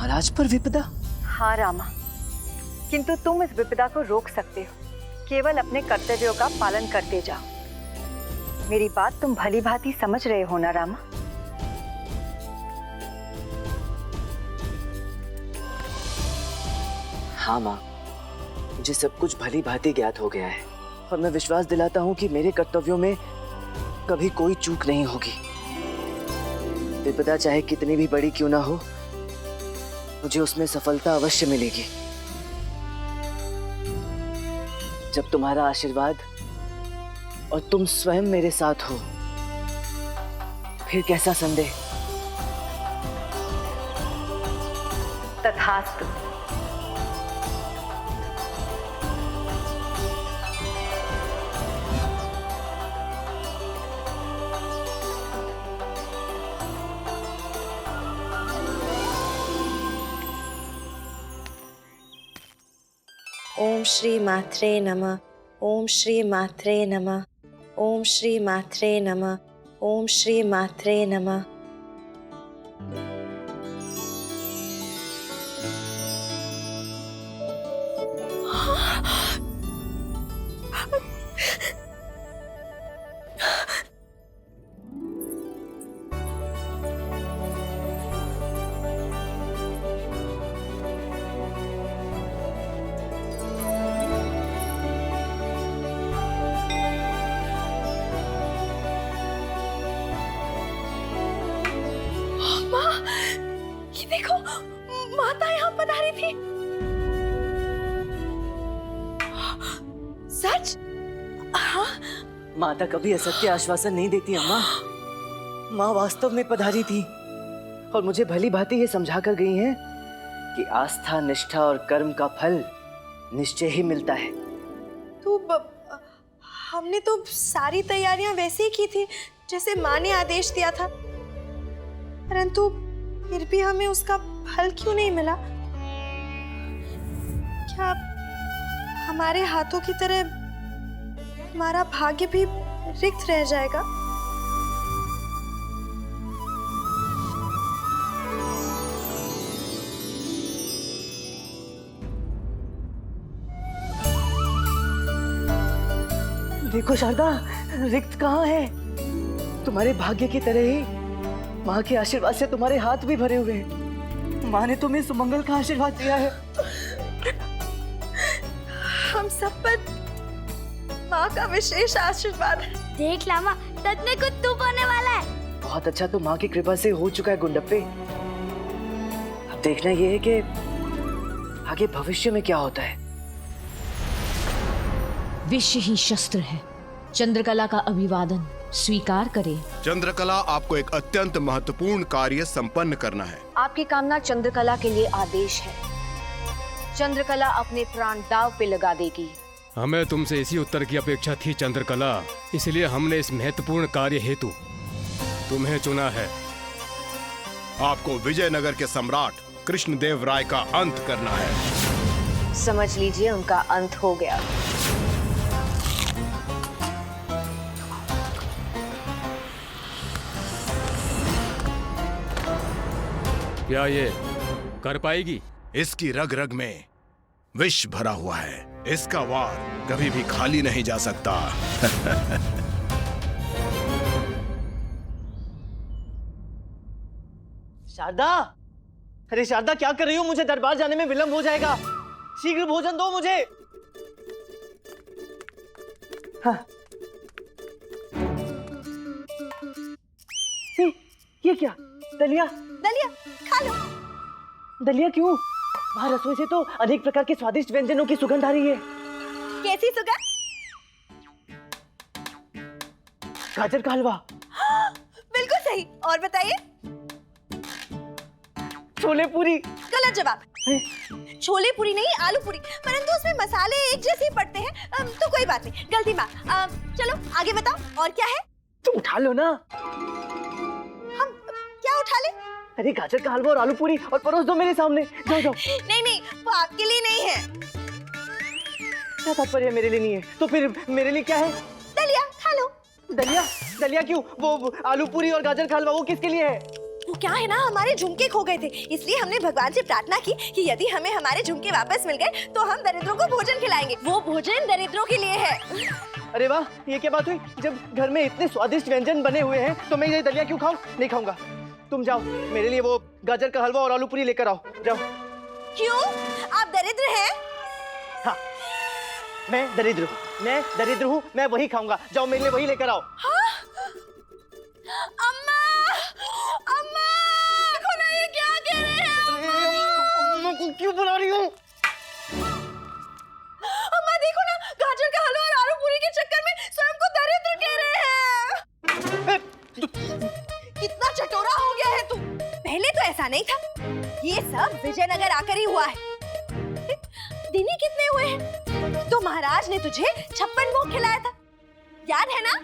महाराज पर विपदा? हाँ रामा, किंतु तुम इस विपदा को रोक सकते हो। केवल अपने कर्तव्यों का पालन करते जाओ। मेरी बात तुम भली भांति समझ रहे हो ना रामा? हाँ माँ, मुझे सब कुछ भली भांति ज्ञात हो गया है और मैं विश्वास दिलाता हूँ कि मेरे कर्तव्यों में कभी कोई चूक नहीं होगी। विपदा चाहे कितनी भी बड़ी क्यों ना हो, मुझे उसमें सफलता अवश्य मिलेगी। जब तुम्हारा आशीर्वाद और तुम स्वयं मेरे साथ हो, फिर कैसा संदेह। तथास्तु। ओम श्री मात्रे नमः। ओम श्री मात्रे नमः। ओम श्री मात्रे नमः। ओम श्री मात्रे नमः। ये देखो, माता यहाँ पधारी थी। सच? हाँ। माता कभी असत्य आश्वासन नहीं देती अम्मा। माँ वास्तव में पधारी थी और मुझे भली भांति ये समझा कर गई हैं कि आस्था, निष्ठा और कर्म का फल निश्चय ही मिलता है। हमने तो सारी तैयारियां वैसे ही की थी जैसे माँ ने आदेश दिया था, परंतु फिर भी हमें उसका फल क्यों नहीं मिला? क्या हमारे हाथों की तरह हमारा भाग्य भी रिक्त रह जाएगा? देखो शारदा, रिक्त कहाँ है? तुम्हारे भाग्य की तरह ही माँ के आशीर्वाद से तुम्हारे हाथ भी भरे हुए हैं। माँ ने तुम्हें सुमंगल का आशीर्वाद दिया है। हम सब पर माँ का विशेष आशीर्वाद है। देख लामा, सच में कुछ तूप होने वाला है। बहुत अच्छा तो माँ की कृपा से हो चुका है गुंडप्पे। अब देखना ये है कि आगे भविष्य में क्या होता है। विश्व ही शस्त्र है। चंद्रकला का अभिवादन स्वीकार करें। चंद्रकला, आपको एक अत्यंत महत्वपूर्ण कार्य संपन्न करना है। आपकी कामना चंद्रकला के लिए आदेश है। चंद्रकला अपने प्राण दांव पे लगा देगी। हमें तुमसे इसी उत्तर की अपेक्षा थी चंद्रकला, इसलिए हमने इस महत्वपूर्ण कार्य हेतु तुम्हें चुना है। आपको विजयनगर के सम्राट कृष्णदेव राय का अंत करना है। समझ लीजिए उनका अंत हो गया। क्या ये कर पाएगी? इसकी रग रग में विष भरा हुआ है। इसका वार कभी भी खाली नहीं जा सकता। शारदा, अरे शारदा क्या कर रही हो? मुझे दरबार जाने में विलंब हो जाएगा। शीघ्र भोजन दो मुझे। हाँ। ये क्या? दलिया? दलिया खा लो। दलिया क्यों? वहाँ रसोई से तो अनेक प्रकार के स्वादिष्ट व्यंजनों की सुगंध आ रही है। कैसी सुगंध? गाजर का हलवा। हाँ, बिल्कुल सही। और बताइए? छोले पूरी। गलत जवाब। छोले पूरी नहीं, आलू पूरी, परंतु उसमें मसाले एक जैसे ही पड़ते हैं। तो कोई बात नहीं, गलती माफ। चलो आगे बताओ, और क्या है? तुम उठा लो ना। हम क्या उठा ले? अरे गाजर का हलवा और आलू पूरी, और परोस दो मेरे सामने। जाओ जाओ। नहीं नहीं, वो आपके लिए नहीं है। क्या तात्पर्य मेरे लिए नहीं है? तो फिर मेरे लिए क्या है? दलिया खा लो। दलिया? दलिया क्यों? वो आलू पूरी और गाजर का हलवा वो किसके लिए है? वो क्या है ना, हमारे झुमके खो गए थे, इसलिए हमने भगवान से प्रार्थना की कि यदि हमें हमारे झुमके वापस मिल गए तो हम दरिद्रों को भोजन खिलाएंगे। वो भोजन दरिद्रों के लिए है। अरे वाह, ये क्या बात हुई? जब घर में इतने स्वादिष्ट व्यंजन बने हुए हैं तो मैं ये दलिया क्यों खाऊं? नहीं खाऊंगा। तुम जाओ, मेरे लिए वो गाजर का हलवा और आलू पूरी लेकर आओ। जाओ। क्यों? आप दरिद्र हैं? हाँ, मैं दरिद्र हूँ, मैं वही खाऊंगा। जाओ, मेरे लिए वही लेकर आओ। हाँ? अम्मा, अम्मा, देखो ना ये क्या कह रहे हैं। अम्मा को क्यों बुला रही हूँ? अम्मा देखो ना, गाजर का हलवा और आलू पूरी के चक्कर में स्वयं को दरिद्र कह रहे हैं। कितना चटोरा हो गया है तू। पहले तो ऐसा नहीं था, ये सब विजयनगर आकर ही हुआ है। दिन ही कितने हुए हैं? तो महाराज ने तुझे 56 भोग खिलाया था, याद है ना?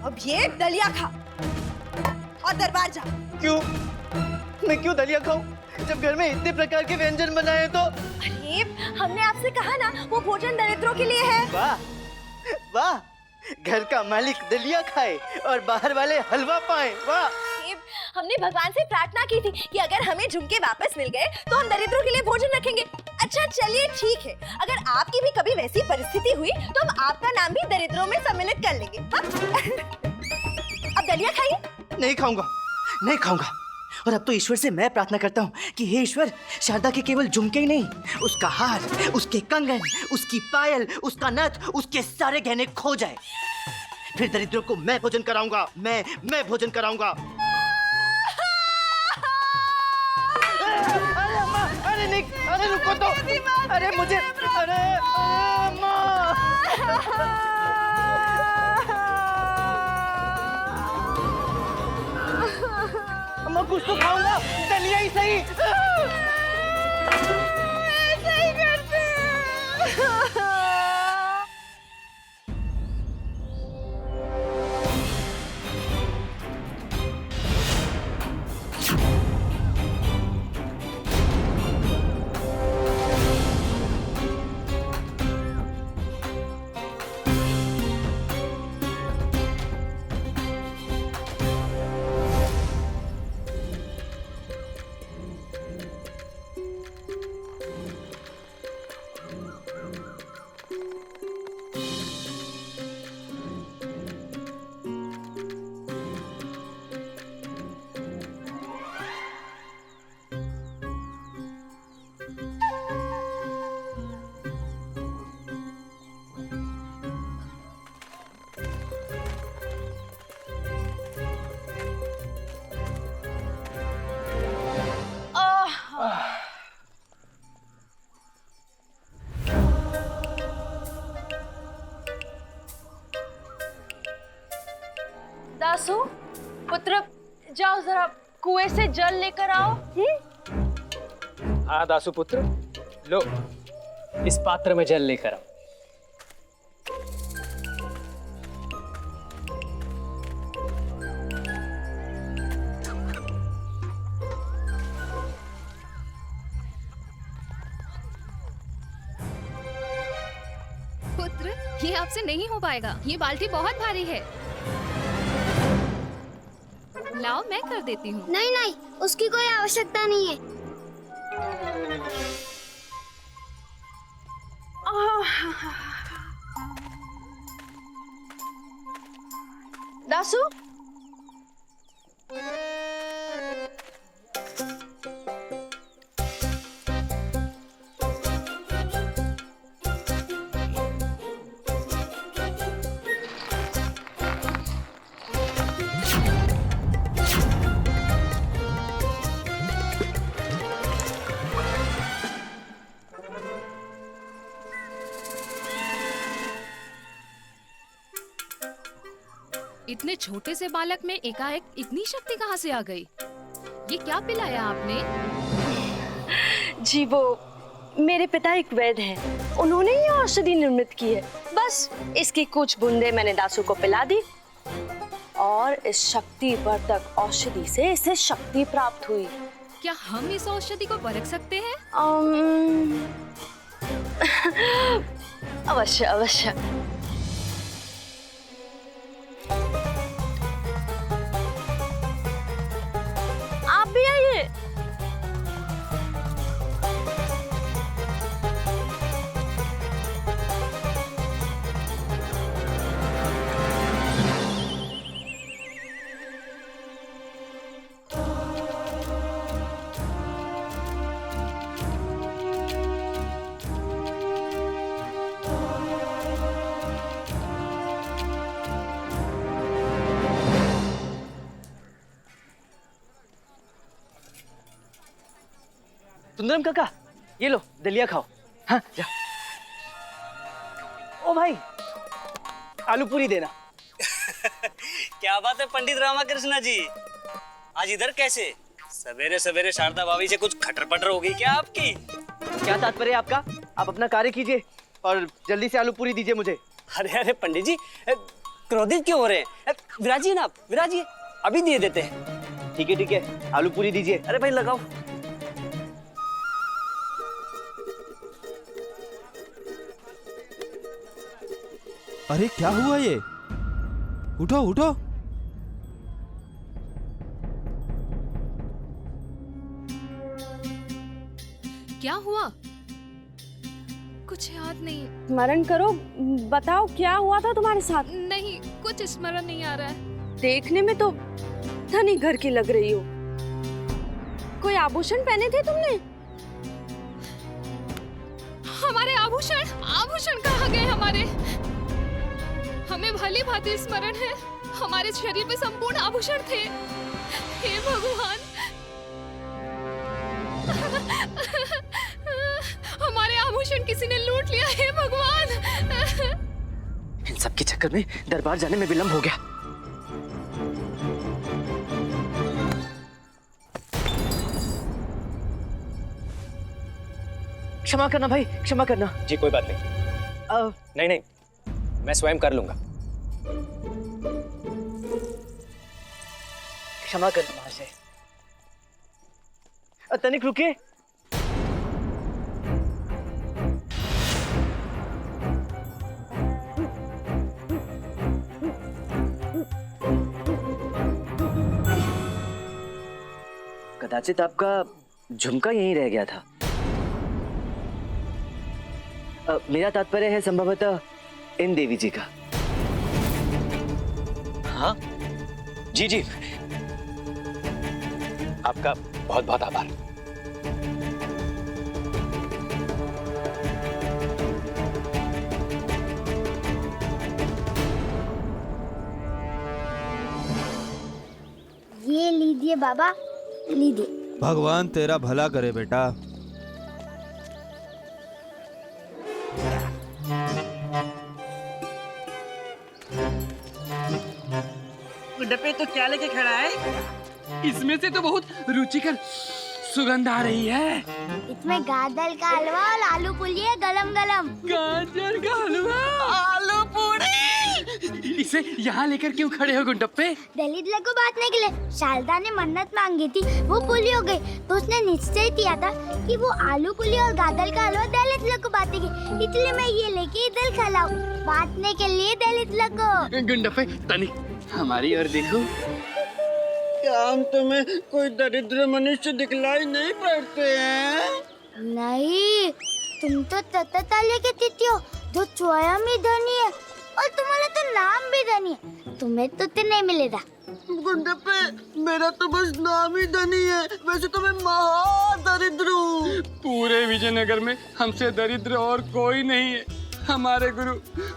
अब ये दलिया खा और दरबार जा। क्यों? मैं क्यों दलिया खाऊं? जब घर में इतने प्रकार के व्यंजन बनाए हैं तो। अरे हमने आपसे कहा ना, वो भोजन दरिद्रों के लिए है। वाह वाह, घर का मालिक दलिया खाए और बाहर वाले हलवा पाए। वाह। हमने भगवान से प्रार्थना की थी कि अगर हमें झुमके वापस मिल गए तो हम दरिद्रों के लिए भोजन रखेंगे। अच्छा चलिए ठीक है, अगर आपकी भी कभी वैसी परिस्थिति हुई तो हम आपका नाम भी दरिद्रों में सम्मिलित कर लेंगे। हाँ? अब दलिया खाइए। नहीं खाऊंगा, नहीं खाऊंगा। और अब तो ईश्वर से मैं प्रार्थना करता हूँ कि हे ईश्वर, शारदा के केवल झुमके ही नहीं, उसका हार, उसके कंगन, उसकी पायल, उसका नथ, उसके सारे गहने खो जाए। फिर दरिद्रों को मैं भोजन कराऊंगा, मैं भोजन कराऊंगा। अरे अम्मा, अरे नहीं, अरे रुको तो, अरे मुझे, अरे अम्मा। अम्मा कुछ तो खाऊंगा, दलिया ही सही। ऐसा ही करते हैं। दासू पुत्र, जाओ जरा कुएं से जल लेकर आओ। हाँ दासु पुत्र, लो इस पात्र में जल लेकर आओ। पुत्र, ये आपसे नहीं हो पाएगा, ये बाल्टी बहुत भारी है। लाओ मैं कर देती हूँ। नहीं नहीं, उसकी कोई आवश्यकता नहीं है। दासू, इतने छोटे से बालक में एकाएक इतनी शक्ति कहाँ से आ गई? ये क्या पिलाया आपने? जी वो मेरे पिता एक वैद्य हैं, उन्होंने ये औषधि निर्मित की है। बस इसकी कुछ बूंदे मैंने दासू को पिला दी और इस शक्ति वर्धक औषधि से इसे शक्ति प्राप्त हुई। क्या हम इस औषधि को परख सकते हैं? अवश्य अवश्य। सुंदरम काका, ये लो दलिया खाओ। हाँ जा। ओ भाई, आलू पूरी देना। क्या बात है पंडित रामाकृष्ण जी, आज इधर कैसे? सवेरे सवेरे शारदा भाभी से कुछ खटर पटर हो गई क्या आपकी? क्या तात्पर्य है आपका? आप अपना कार्य कीजिए और जल्दी से आलू पूरी दीजिए मुझे। अरे अरे पंडित जी, क्रोधित क्यों हो रहे हैं? विराजिए ना आप, विराजिए, अभी दे देते हैं। ठीक है, आलू पूरी दीजिए। अरे भाई लगाओ। अरे क्या हुआ ये? उठो उठो। क्या हुआ? कुछ याद नहीं। स्मरण करो, बताओ क्या हुआ था तुम्हारे साथ? नहीं, कुछ स्मरण नहीं आ रहा है। देखने में तो धनी घर की लग रही हो। कोई आभूषण पहने थे तुमने? हमारे आभूषण कहाँ गए हमारे? हमें भली भांति स्मरण है, हमारे शरीर में संपूर्ण आभूषण थे। हे भगवान, हमारे आभूषण किसी ने लूट लिया। हे भगवान, इन सब के चक्कर में दरबार जाने में विलंब हो गया। क्षमा करना भाई, क्षमा करना। जी कोई बात नहीं। नहीं, मैं स्वयं कर लूंगा। क्षमा करना महाशय। तनिक रुकिए। कदाचित आपका झुमका यहीं रह गया था। मेरा तात्पर्य है संभवतः इन देवी जी का। हाँ जी जी, आपका बहुत बहुत आभार। ये लीजिए बाबा, लीजिए। भगवान तेरा भला करे बेटा। डब्बे तो क्या लेके खड़ा है? इसमें से तो बहुत रुचिकर सुगंध आ रही है। इसमें गाजर का हलवा और आलू पूरी है, गलम गलम। गाजर का हलवा, आलू पूरी। इसे यहाँ लेकर क्यों खड़े हो गुंडप्पे? दलित को बांटने के लिए शारदा ने मन्नत मांगी थी, वो पूरी हो गई, तो उसने निश्चय किया था कि वो आलू पूरी और गाजर का हलवा दलित को बांटेगी, इसलिए मैं ये लेके इधर खड़ा हूँ, बांटने के लिए दलित को। गुंडप्पे तनिक हमारी ओर देखो। क्या हम तुम्हें कोई दरिद्र मनुष्य दिखलाई नहीं पड़ते हैं? नहीं, तुम तो तत्ताले के तिथि हो जो स्वयं ही धनी है, और तुम्हारा तो नाम भी धनी है, तुम्हें तो नहीं मिलेगा। गुंडप्पे, मेरा तो बस नाम ही धनी है, वैसे तो मैं महादरिद्र हूँ। पूरे विजयनगर में हमसे दरिद्र और कोई नहीं है। हमारे गुरु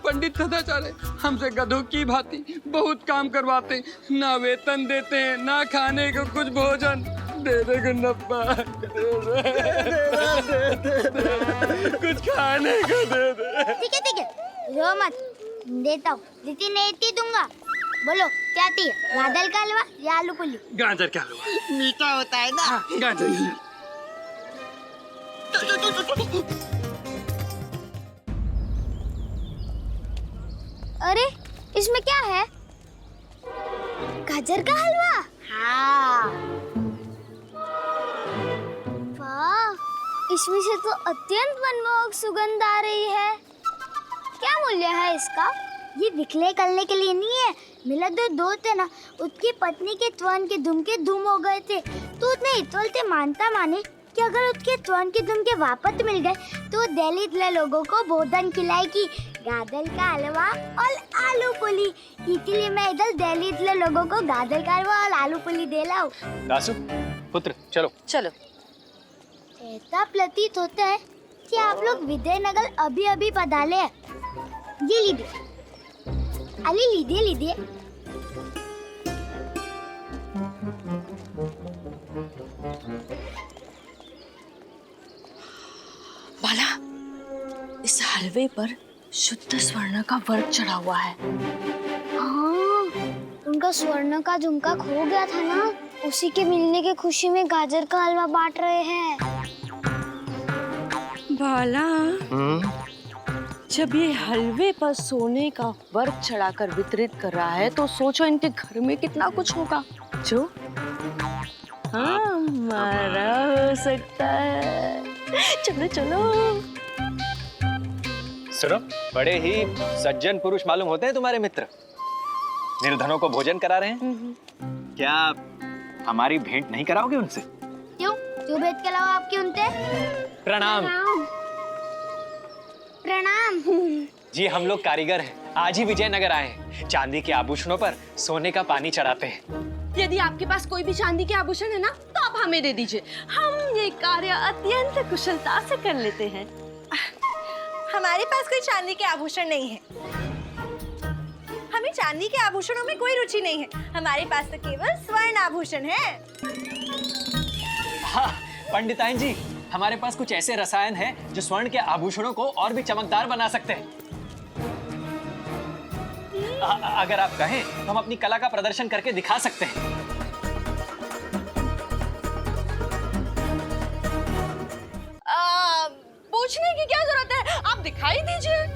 पंडित सदाचार्य हमसे गधों की भांति बहुत काम करवाते, ना वेतन देते हैं, ना खाने को कुछ भोजन। दे दे गुंडप्पा, कुछ खाने को दे दे। ठीक है, रो मत, देता हूँ, लेकिन नहीं दूंगा। बोलो क्या चाहिए, गाजर का हलवा या आलू पूरी? गाजर का हलवा मीठा होता है ना? हाँ, गाजर। अरे इसमें क्या है? गाजर का हलवा? हाँ। वाह, इसमें से तो अत्यंत मनमोहक सुगंध आ रही है। क्या मूल्य है इसका? ये विकले करने के लिए नहीं है। मेरा जो दोस्त है ना, उसकी पत्नी के त्वन के धूम हो गए थे, तो उसने इतवलते मानता माने कि अगर उसके त्वन के धूम के वापस मिल गए तो दलित लोगों को भोजन खिलाएगी, गाजर का हलवा और आलू पूरी। इसलिए मैं इधर दलित लोगों को गाजर का हलवा और आलू पूरी दे लाऊं। दासु पुत्र चलो चलो। ऐसा प्रतीत होता है कि आप लोग विजयनगर अभी अभी पधारे हैं। ये लीजिए, अली लीजिए। हलवे पर शुद्ध स्वर्ण का वर्क चढ़ा हुआ है। हाँ, उनका स्वर्ण का झुमका खो गया था ना, उसी के मिलने की खुशी में गाजर का हलवा बांट रहे हैं। बाला, जब ये हलवे पर सोने का वर्क चढ़ाकर वितरित कर रहा है तो सोचो इनके घर में कितना कुछ होगा जो हमारा हो सकता है। चलो चलो। सुनो, बड़े ही सज्जन पुरुष मालूम होते हैं तुम्हारे मित्र। निर्धनों को भोजन करा रहे हैं। क्या हमारी भेंट नहीं कराओगे उनसे? क्यों भेंट के अलावा आपकी उनसे? प्रणाम। प्रणाम। जी हम लोग कारीगर हैं, आज ही विजयनगर आए हैं। चांदी के आभूषणों पर सोने का पानी चढ़ाते हैं। यदि आपके पास कोई भी चांदी के आभूषण है ना तो आप हमें दे दीजिए, हम ये कार्य अत्यंत कुशलता से कर लेते हैं। हमारे पास कोई चांदी के आभूषण नहीं है। हमें चांदी के आभूषणों में कोई रुचि नहीं है। हमारे पास तो केवल स्वर्ण आभूषण है। हाँ, पंडिताइन जी, हमारे पास कुछ ऐसे रसायन हैं जो स्वर्ण के आभूषणों को और भी चमकदार बना सकते हैं। अगर आप कहें तो हम अपनी कला का प्रदर्शन करके दिखा सकते हैं। पूछने की क्या जरूरत है, आप दिखाई दीजिए।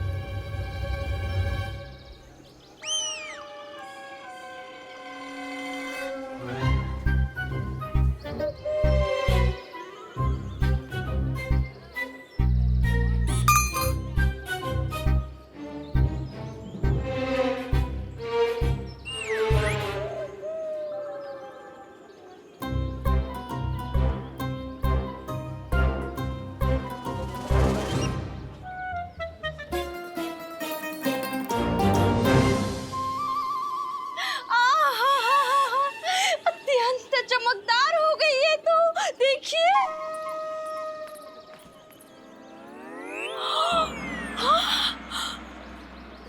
चमकदार हो गई है तो देखिए।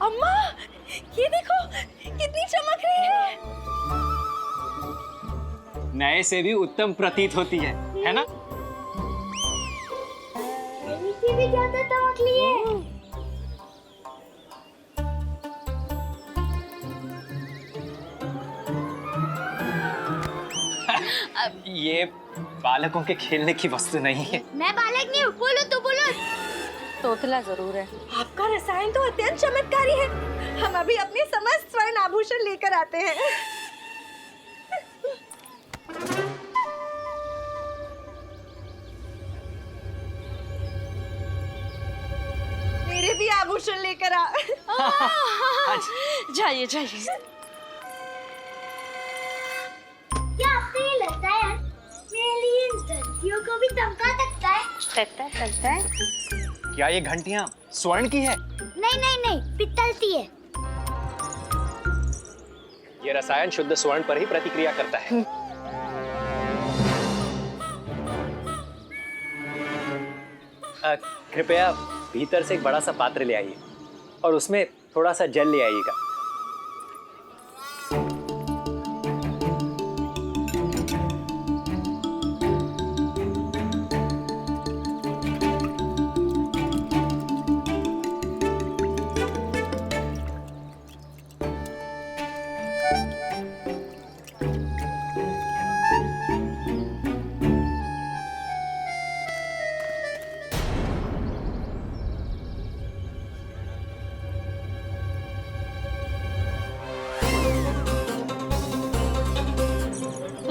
अम्मा, ये देखो कितनी चमक रही है। नए से भी उत्तम प्रतीत होती है ना? इसी भी ज्यादा चमक लिए। ये बालकों के खेलने की वस्तु नहीं है। मैं बालक नहीं हूँ, बोलो तो बोलो। तोतला जरूर है। आपका रसायन तो अत्यंत चमत्कारी है। हम अभी अपने समस्त स्वर्ण आभूषण लेकर आते हैं। मेरे भी आभूषण लेकर आ। जाइए जाइए। क्या आपको ये लगता है मेरे लिए इन घंटियों को भी चमका सकता है? लगता है। क्या ये घंटियां स्वर्ण की है? नहीं, पित्तल की है। ये रसायन शुद्ध स्वर्ण पर ही प्रतिक्रिया करता है। कृपया भीतर से एक बड़ा सा पात्र ले आइए और उसमें थोड़ा सा जल ले आइएगा।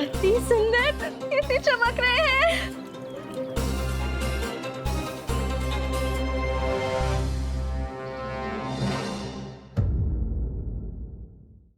अति सुंदर